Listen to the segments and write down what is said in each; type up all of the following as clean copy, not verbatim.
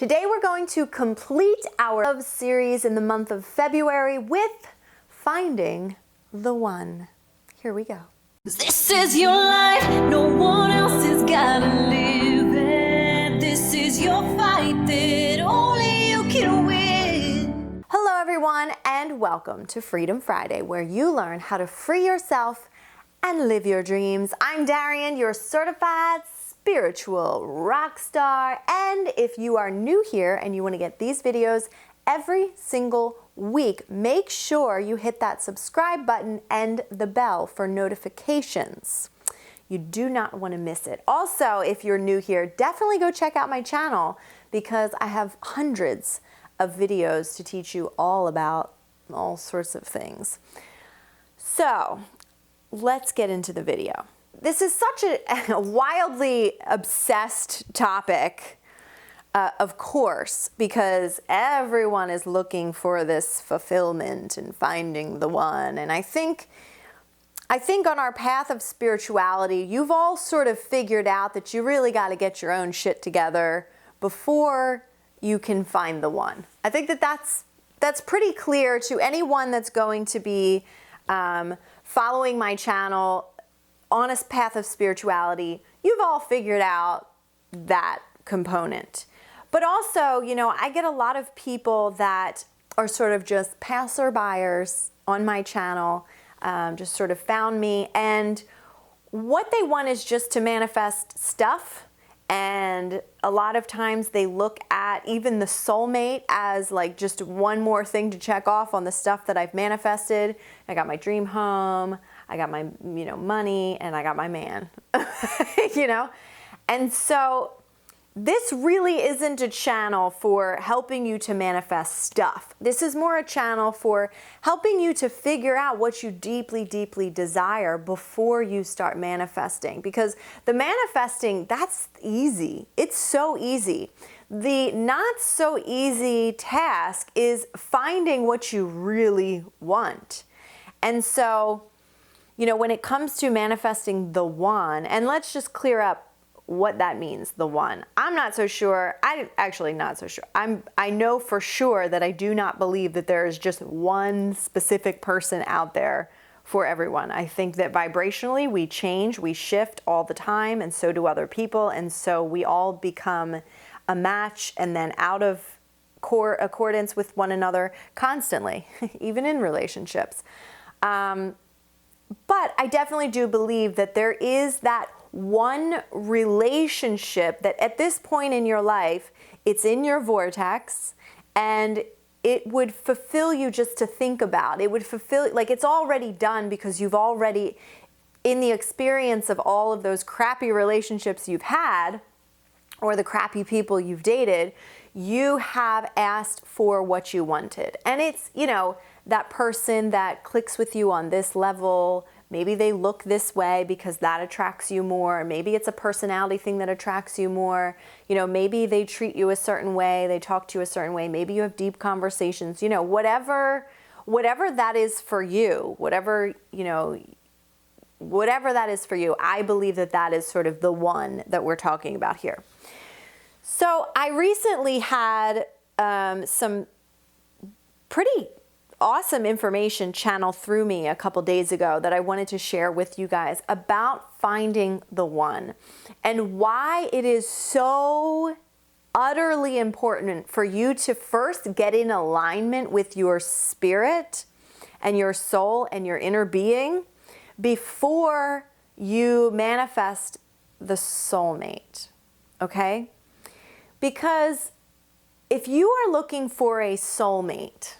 Today we're going to complete our love series in the month of February with finding the one. Here we go. This is your life, no one else has gotta live it. This is your fight that only you can win. Hello everyone and welcome to Freedom Friday, where you learn how to free yourself and live your dreams. I'm Darienne, your certified spiritual rock star, and if you are new here and you want to get these videos every single week, make sure you hit that subscribe button and the bell for notifications. You do not want to miss it. Also, if you're new here, definitely go check out my channel because I have hundreds of videos to teach you all about all sorts of things. So let's get into the video. This is such a wildly obsessed topic, of course, because everyone is looking for this fulfillment and finding the one. And I think on our path of spirituality, you've all sort of figured out that you really got to get your own shit together before you can find the one. I think that's pretty clear to anyone that's going to be following my channel on a path of spirituality. You've all figured out that component. But also, you know, I get a lot of people that are sort of just passerbyers on my channel, just sort of found me, and what they want is just to manifest stuff. And a lot of times they look at even the soulmate as like just one more thing to check off on the stuff that I've manifested. I got my dream home, I got my, money, and I got my man, And so this really isn't a channel for helping you to manifest stuff. This is more a channel for helping you to figure out what you deeply, deeply desire before you start manifesting. Because the manifesting, that's easy. It's so easy. The not so easy task is finding what you really want. And so, when it comes to manifesting the one, and let's just clear up what that means, the one. I'm not so sure. I'm actually not so sure. I know for sure that I do not believe that there is just one specific person out there for everyone. I think that vibrationally we change, we shift all the time, and so do other people, and so we all become a match and then out of accordance with one another constantly, even in relationships. But I definitely do believe that there is that one relationship that at this point in your life, it's in your vortex, and it would fulfill you just to think about. It would fulfill, like it's already done because you've already, in the experience of all of those crappy relationships you've had, or the crappy people you've dated, you have asked for what you wanted. And it's, that person that clicks with you on this level, maybe they look this way because that attracts you more. Maybe it's a personality thing that attracts you more. Maybe they treat you a certain way, they talk to you a certain way. Maybe you have deep conversations, whatever that is for you, whatever that is for you, I believe that is sort of the one that we're talking about here. So I recently had some pretty awesome information channeled through me a couple days ago that I wanted to share with you guys about finding the one and why it is so utterly important for you to first get in alignment with your spirit and your soul and your inner being before you manifest the soulmate, okay? Because if you are looking for a soulmate,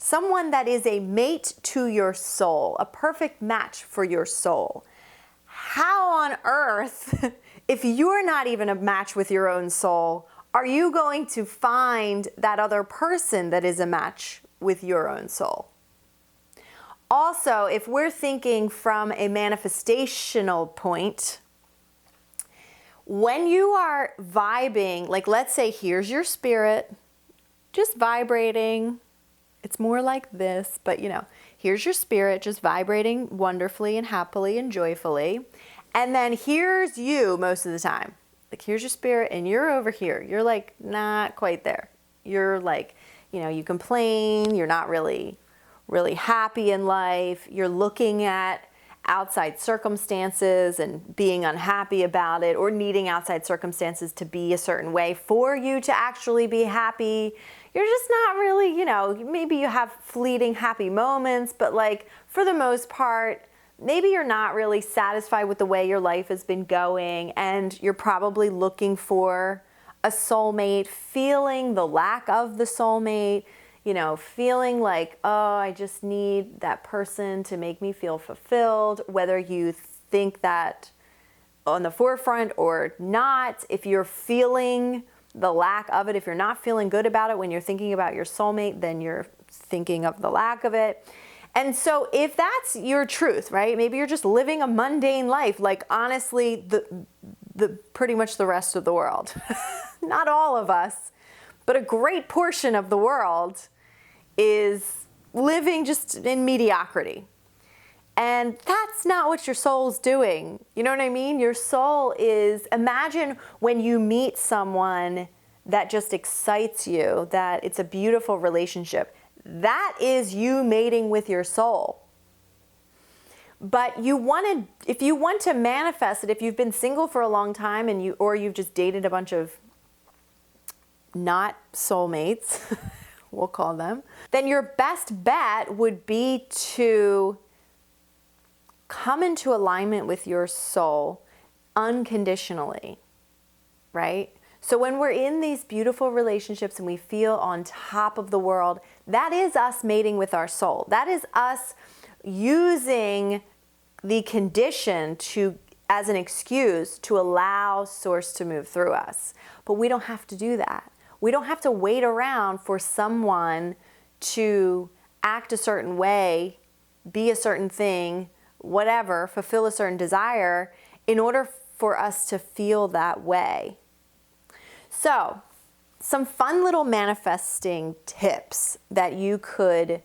someone that is a mate to your soul, a perfect match for your soul, how on earth, if you're not even a match with your own soul, are you going to find that other person that is a match with your own soul? Also, if we're thinking from a manifestational point, when you are vibing, like let's say here's your spirit, just vibrating. It's more like this, but here's your spirit just vibrating wonderfully and happily and joyfully. And then here's you most of the time. Like, here's your spirit and you're over here. You're like not quite there. You're like, you complain, you're not really happy in life. You're looking at outside circumstances and being unhappy about it, or needing outside circumstances to be a certain way for you to actually be happy. You're just not really, maybe you have fleeting happy moments, but like for the most part, maybe you're not really satisfied with the way your life has been going, and you're probably looking for a soulmate, feeling the lack of the soulmate, feeling like, oh, I just need that person to make me feel fulfilled, whether you think that on the forefront or not. If you're feeling the lack of it, if you're not feeling good about it when you're thinking about your soulmate, then you're thinking of the lack of it. And so if that's your truth, right? Maybe you're just living a mundane life, like honestly, the pretty much the rest of the world. Not all of us, but a great portion of the world is living just in mediocrity. And that's not what your soul's doing. You know what I mean? Your soul is, imagine when you meet someone that just excites you, that it's a beautiful relationship. That is you mating with your soul. But if you want to manifest it, if you've been single for a long time or you've just dated a bunch of not soulmates, we'll call them, then your best bet would be to come into alignment with your soul unconditionally, right? So when we're in these beautiful relationships and we feel on top of the world, that is us mating with our soul. That is us using the condition as an excuse to allow source to move through us. But we don't have to do that. We don't have to wait around for someone to act a certain way, be a certain thing, whatever, fulfill a certain desire in order for us to feel that way. So, some fun little manifesting tips that you could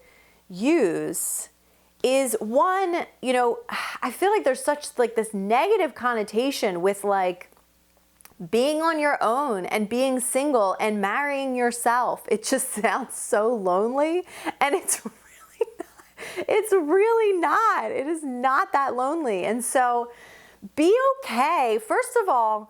use is one, I feel like there's such like this negative connotation with like being on your own and being single and marrying yourself. It just sounds so lonely, and it's really not. It is not that lonely. And so be okay. First of all,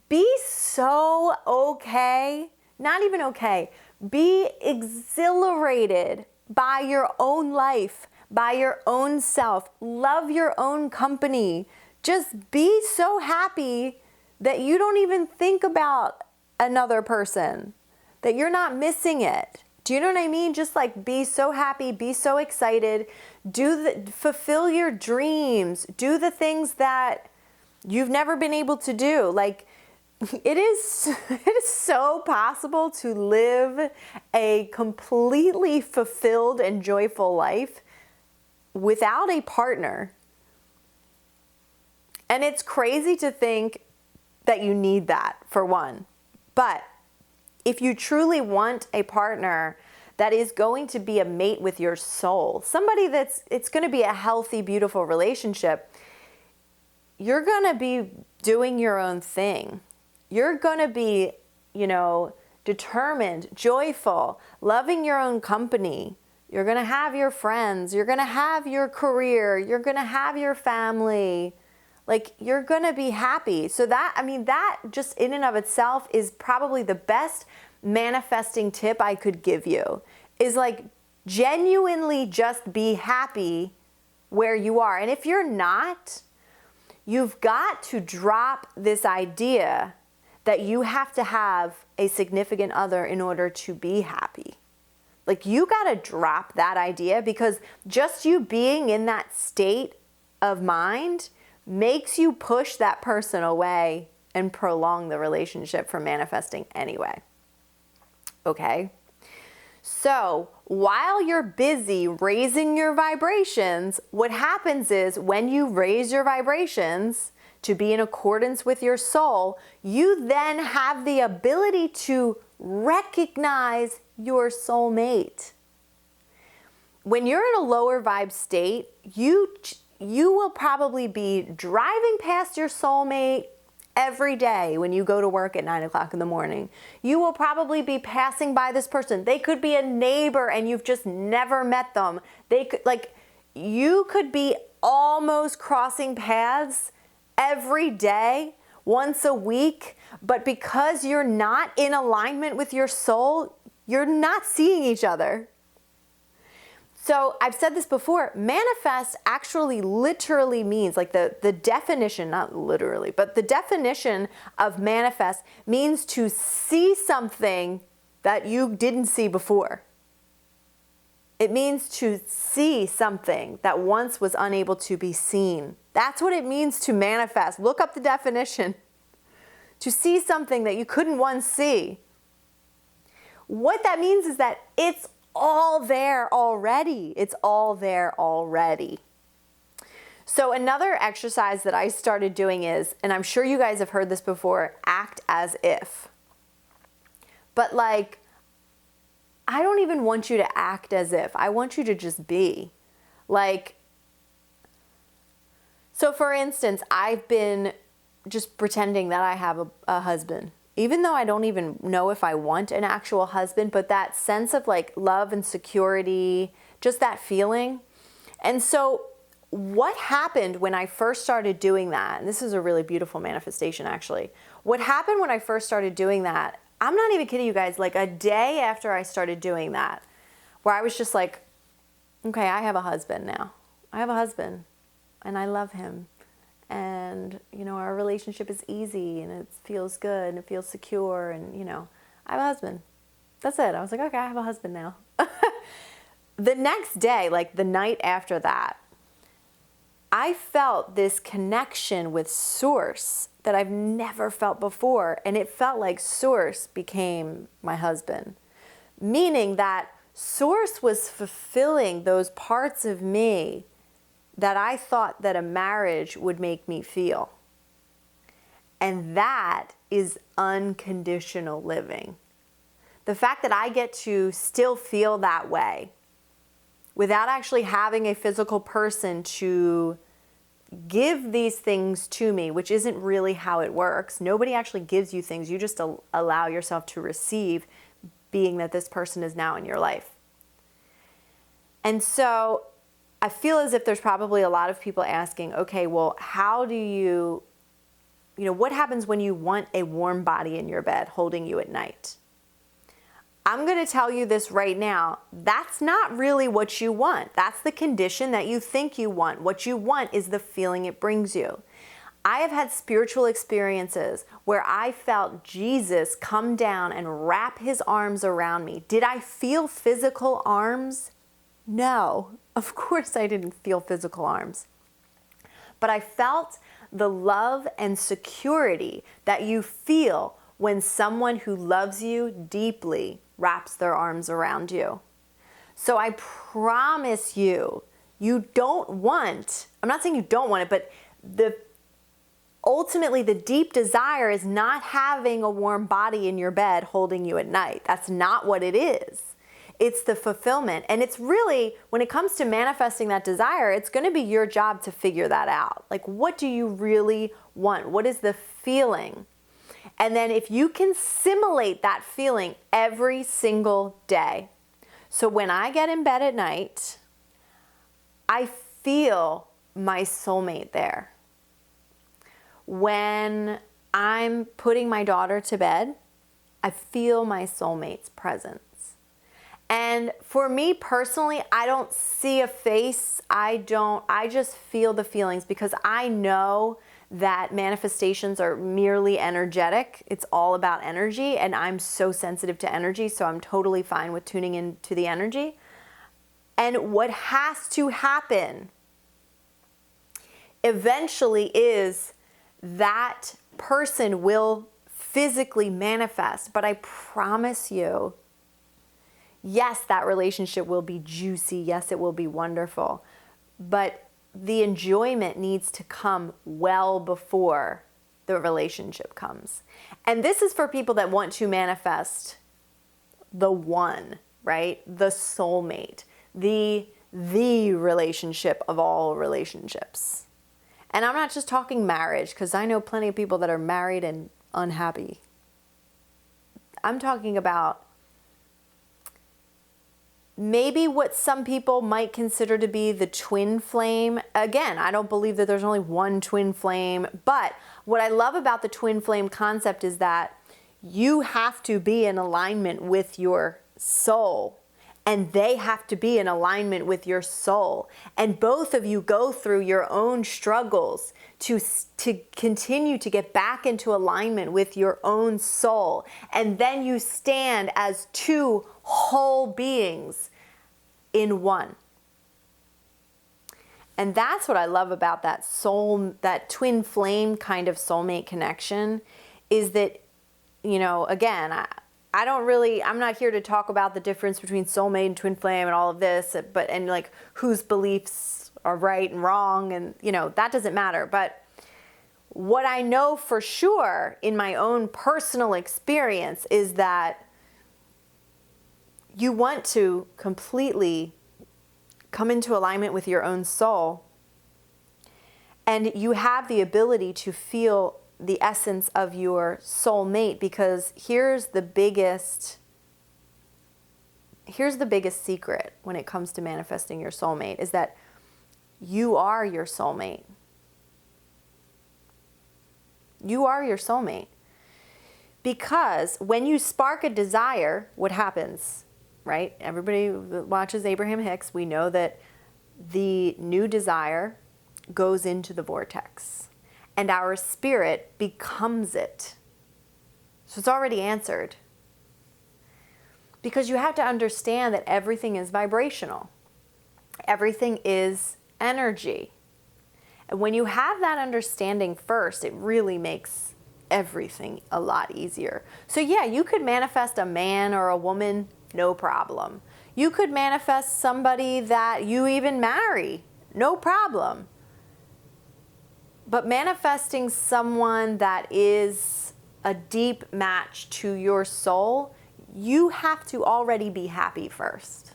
be so okay, not even okay, be exhilarated by your own life, by your own self. Love your own company. Just be so happy that you don't even think about another person, that you're not missing it. Do you know what I mean? Just like be so happy, be so excited, fulfill your dreams, do the things that you've never been able to do. Like it is so possible to live a completely fulfilled and joyful life without a partner. And it's crazy to think that you need that, for one. But if you truly want a partner that is going to be a mate with your soul, somebody it's going to be a healthy, beautiful relationship, you're going to be doing your own thing. You're going to be, determined, joyful, loving your own company. You're going to have your friends. You're going to have your career. You're going to have your family. Like, you're going to be happy. So that just in and of itself is probably the best manifesting tip I could give you, is like genuinely just be happy where you are. And if you're not, you've got to drop this idea that you have to have a significant other in order to be happy. Like, you got to drop that idea, because just you being in that state of mind makes you push that person away and prolong the relationship from manifesting anyway. Okay? So, while you're busy raising your vibrations, what happens is when you raise your vibrations to be in accordance with your soul, you then have the ability to recognize your soulmate. When you're in a lower vibe state, you will probably be driving past your soulmate every day when you go to work at 9 o'clock in the morning. You will probably be passing by this person. They could be a neighbor and you've just never met them. They could, like, you could be almost crossing paths every day, once a week, but because you're not in alignment with your soul, you're not seeing each other. So I've said this before, manifest actually literally means, like the definition, not literally, but the definition of manifest means to see something that you didn't see before. It means to see something that once was unable to be seen. That's what it means to manifest. Look up the definition. To see something that you couldn't once see. What that means is that it's all there already. It's all there already. So another exercise that I started doing is, and I'm sure you guys have heard this before, act as if. But like, I don't even want you to act as if. I want you to just be. Like, so for instance, I've been just pretending that I have a husband. Even though I don't even know if I want an actual husband, but that sense of like love and security, just that feeling. And so what happened when I first started doing that, and this is a really beautiful manifestation actually. What happened when I first started doing that, I'm not even kidding you guys, like a day after I started doing that, where I was just like, okay, I have a husband now. I have a husband and I love him. And, you know, our relationship is easy and it feels good and it feels secure and, you know, I have a husband. That's it. I was like, okay, I have a husband now. The next day, like the night after that, I felt this connection with Source that I've never felt before. And it felt like Source became my husband. Meaning that Source was fulfilling those parts of me that I thought that a marriage would make me feel. And that is unconditional living. The fact that I get to still feel that way without actually having a physical person to give these things to me, which isn't really how it works. Nobody actually gives you things. You just allow yourself to receive, being that this person is now in your life. And so I feel as if there's probably a lot of people asking, okay, well, how do you know, what happens when you want a warm body in your bed holding you at night? I'm going to tell you this right now. That's not really what you want. That's the condition that you think you want. What you want is the feeling it brings you. I have had spiritual experiences where I felt Jesus come down and wrap his arms around me. Did I feel physical arms? No, of course I didn't feel physical arms. But I felt the love and security that you feel when someone who loves you deeply wraps their arms around you. So I promise you, you don't want, I'm not saying you don't want it, but ultimately the deep desire is not having a warm body in your bed holding you at night. That's not what it is. It's the fulfillment. And it's really, when it comes to manifesting that desire, it's going to be your job to figure that out. Like, what do you really want? What is the feeling? And then if you can simulate that feeling every single day. So when I get in bed at night, I feel my soulmate there. When I'm putting my daughter to bed, I feel my soulmate's presence. And for me personally, I don't see a face. I just feel the feelings because I know that manifestations are merely energetic. It's all about energy, and I'm so sensitive to energy, so I'm totally fine with tuning into the energy. And what has to happen eventually is that person will physically manifest, but I promise you, yes, that relationship will be juicy. Yes, it will be wonderful. But the enjoyment needs to come well before the relationship comes. And this is for people that want to manifest the one, right? The soulmate, the relationship of all relationships. And I'm not just talking marriage, because I know plenty of people that are married and unhappy. I'm talking about maybe what some people might consider to be the twin flame. Again, I don't believe that there's only one twin flame, but what I love about the twin flame concept is that you have to be in alignment with your soul, and they have to be in alignment with your soul. And both of you go through your own struggles to continue to get back into alignment with your own soul. And then you stand as two whole beings in one. And that's what I love about that soul, that twin flame kind of soulmate connection, is that, you know, again, I'm not here to talk about the difference between soulmate and twin flame and all of this, and like whose beliefs are right and wrong, and, you know, that doesn't matter. But what I know for sure in my own personal experience is that you want to completely come into alignment with your own soul, and you have the ability to feel the essence of your soulmate, because here's the biggest secret when it comes to manifesting your soulmate, is that you are your soulmate. You are your soulmate. Because when you spark a desire, what happens, right? Everybody that watches Abraham Hicks, we know that the new desire goes into the vortex, and our spirit becomes it. So it's already answered. Because you have to understand that everything is vibrational. Everything is energy. And when you have that understanding first, it really makes everything a lot easier. So yeah, you could manifest a man or a woman, no problem. You could manifest somebody that you even marry, no problem. But manifesting someone that is a deep match to your soul, you have to already be happy first.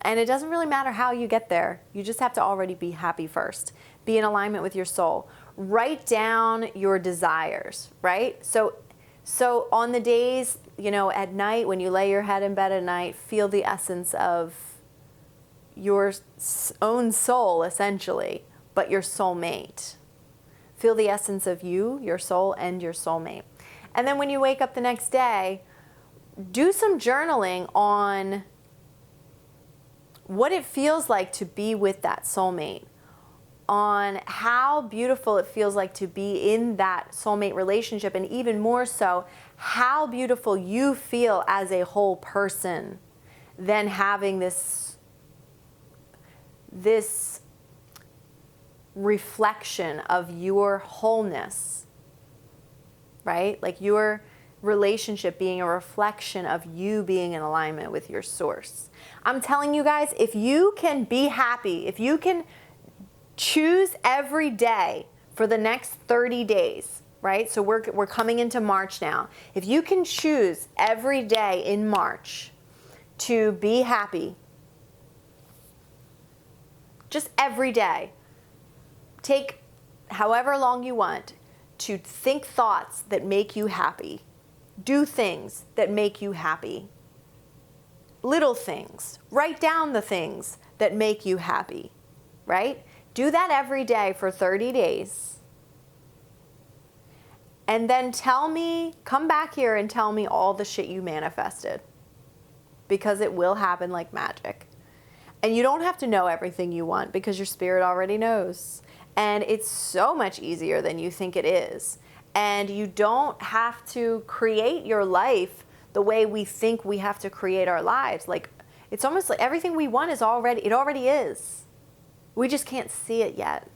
And it doesn't really matter how you get there. You just have to already be happy first. Be in alignment with your soul. Write down your desires, right? So on the days, you know, at night, when you lay your head in bed at night, feel the essence of your own soul, essentially, but your soulmate. Feel the essence of you, your soul, and your soulmate. And then when you wake up the next day, do some journaling on what it feels like to be with that soulmate, on how beautiful it feels like to be in that soulmate relationship, and even more so, how beautiful you feel as a whole person, then having this reflection of your wholeness, right? Like your relationship being a reflection of you being in alignment with your source. I'm telling you guys, if you can be happy, if you can choose every day for the next 30 days, right? So we're coming into March now. If you can choose every day in March to be happy, just every day, take however long you want to think thoughts that make you happy. Do things that make you happy. Little things. Write down the things that make you happy, right? Do that every day for 30 days. And then come back here and tell me all the shit you manifested. Because it will happen like magic. And you don't have to know everything you want, because your spirit already knows. And it's so much easier than you think it is. And you don't have to create your life the way we think we have to create our lives. Like, it's almost like everything we want it already is. We just can't see it yet.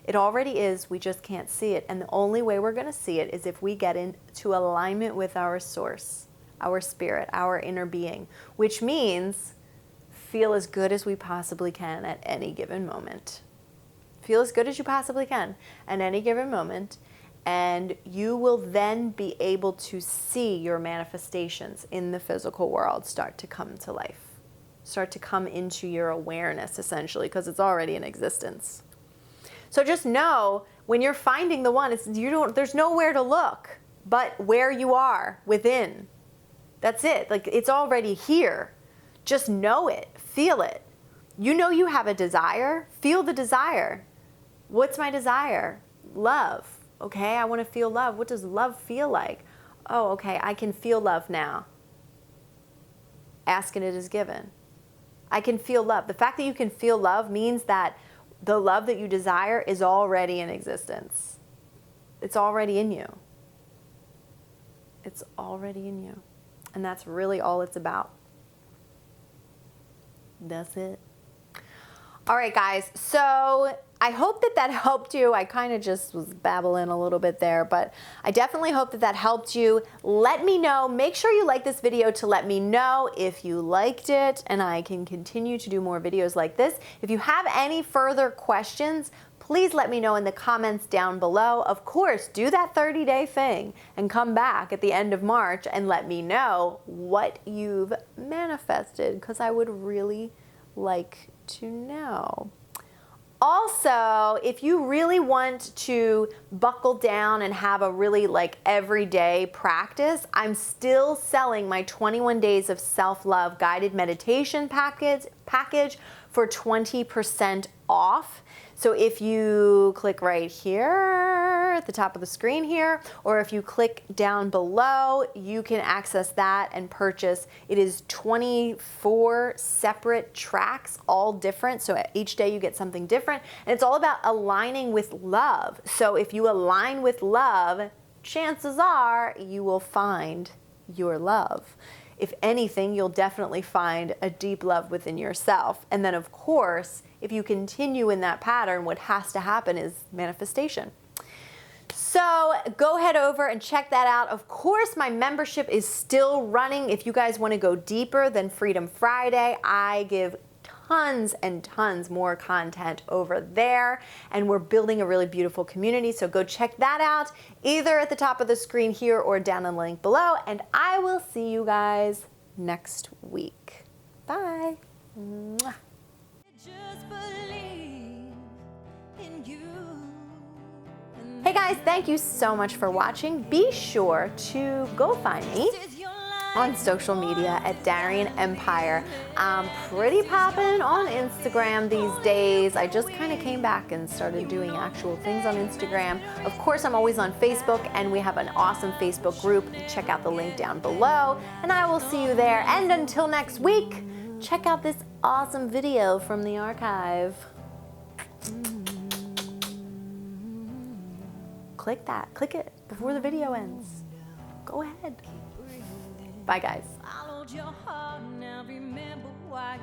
It already is, we just can't see it. And the only way we're going to see it is if we get into alignment with our source, our spirit, our inner being, which means feel as good as we possibly can at any given moment. Feel as good as you possibly can at any given moment, and you will then be able to see your manifestations in the physical world start to come to life, start to come into your awareness, essentially, because it's already in existence. So just know when you're finding the one, there's nowhere to look but where you are within. That's it. Like, it's already here. Just know it. Feel it. You know you have a desire. Feel the desire. What's my desire? Love. Okay, I want to feel love. What does love feel like? Oh, okay, I can feel love now. Ask and it is given. I can feel love. The fact that you can feel love means that the love that you desire is already in existence. It's already in you. It's already in you. And that's really all it's about. That's it. All right, guys. So I hope that helped you. I kind of just was babbling a little bit there, but I definitely hope that helped you. Let me know. Make sure you like this video to let me know if you liked it, and I can continue to do more videos like this. If you have any further questions, please let me know in the comments down below. Of course, do that 30-day thing and come back at the end of March and let me know what you've manifested, because I would really like to know. Also, if you really want to buckle down and have a really everyday practice, I'm still selling my 21 days of self-love guided meditation package for 20% off. So if you click right here at the top of the screen here, or if you click down below, you can access that and purchase. It is 24 separate tracks, all different. So each day you get something different. And it's all about aligning with love. So if you align with love, chances are you will find your love. If anything, you'll definitely find a deep love within yourself. And then, of course, if you continue in that pattern, what has to happen is manifestation. So go head over and check that out. Of course, my membership is still running. If you guys want to go deeper than Freedom Friday, I give tons and tons more content over there, and we're building a really beautiful community. So go check that out either at the top of the screen here or down in the link below, and I will see you guys next week. Bye. Mwah. Just believe in you. Hey guys, thank you so much for watching. Be sure to go find me on social media at Darienne Empire. I'm pretty poppin' on Instagram these days. I just kind of came back and started doing actual things on Instagram. Of course, I'm always on Facebook, and we have an awesome Facebook group. Check out the link down below, and I will see you there. And until next week, check out this awesome video from the archive. Click that. Click it before the video ends. Go ahead. Bye, guys. Followed your heart, now remember why